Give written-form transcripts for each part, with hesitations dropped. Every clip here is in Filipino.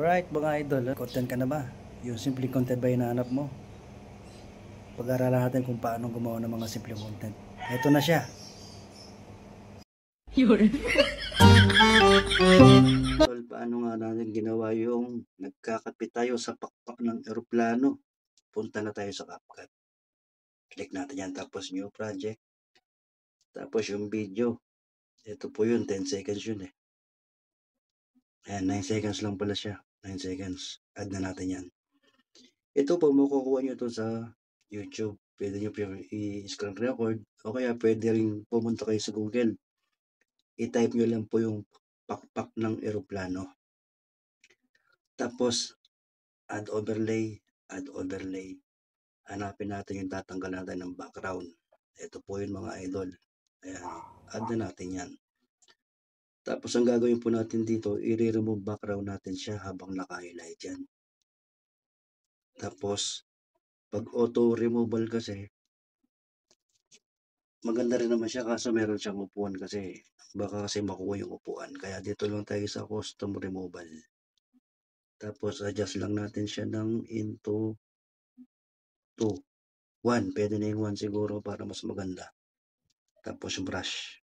Alright mga idol, content ka na ba? Yung simple content ba hinahanap mo? Pag-aralan natin kung paano gumawa ng mga simple content. Ito na siya. Tol, paano nga natin ginawa yung nagkakapit tayo sa pakpak ng eroplano? Punta na tayo sa CapCut. Click natin yan, tapos new project. Tapos yung video. Ito po yun, 10 seconds yun eh. Ayan, 9 seconds lang pala siya. 9 seconds. Add na natin yan. Ito po, makukuha nyo to sa YouTube. Pwede nyo i-screen record o kaya pwede rin pumunta kayo sa Google. I-type nyo lang po yung pakpak ng eroplano. Tapos, add overlay. Hanapin natin yung tatanggal natin ng background. Ito po yun mga idol. Ayan, add na natin yan. Tapos, ang gagawin po natin dito, i-remove background natin siya habang naka-highlight yan. Tapos, pag auto removal kasi, maganda rin naman siya kaso meron siyang upuan kasi baka kasi makuha yung upuan. Kaya dito lang tayo sa custom removal. Tapos adjust lang natin siya ng into 2. 1. Pwede na yung 1 siguro para mas maganda. Tapos brush.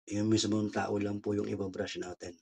Yung mismong tao lang po yung iba-brush natin.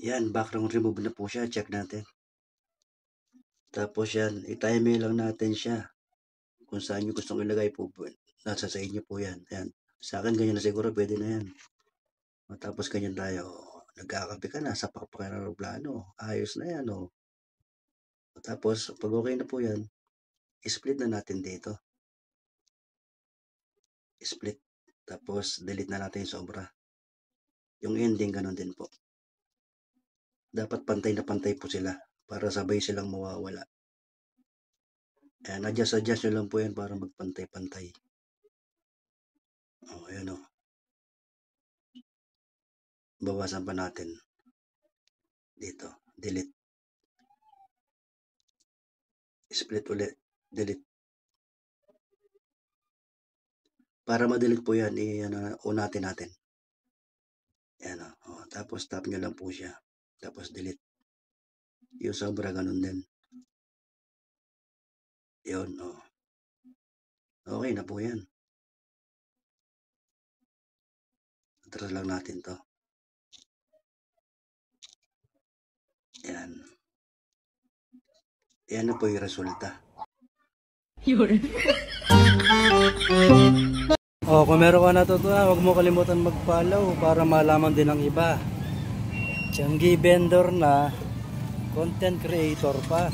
Yan, background remove na po siya. Check natin. Tapos yan, i-time lang natin siya. Kung saan nyo gustong ilagay po, nasa sa inyo po yan. Yan. Sa akin, ganyan na siguro, pwede na yan. Tapos ganyan tayo. nagkakape ka na sa pakpak ng eroplano, ayos na yan, oh. Tapos 'pag okey na po yan, split na natin dito. Split, tapos delete na natin yung sobra. Yung ending gano'n din po. Dapat pantay na pantay po sila para sabay silang mawawala. Ayan, adjust nyo lang po yan para magpantay-pantay. Oh, ayan, oh. Bawasan pa natin. Dito, delete. Split ulit, delete. Para ma-delete po yan, unatin natin. Ayan, oh. Tapos tap nyo lang po siya. Tapos delete. Yung sobra ganun din. Yun, oh. Okay na po yan. Atras lang natin to. Ayan. Ayan na po yung resulta. Oh, kung meron ka natutunan, huwag mo kalimutan mag-follow para malaman din ng iba. Tianggi vendor na, content creator pa.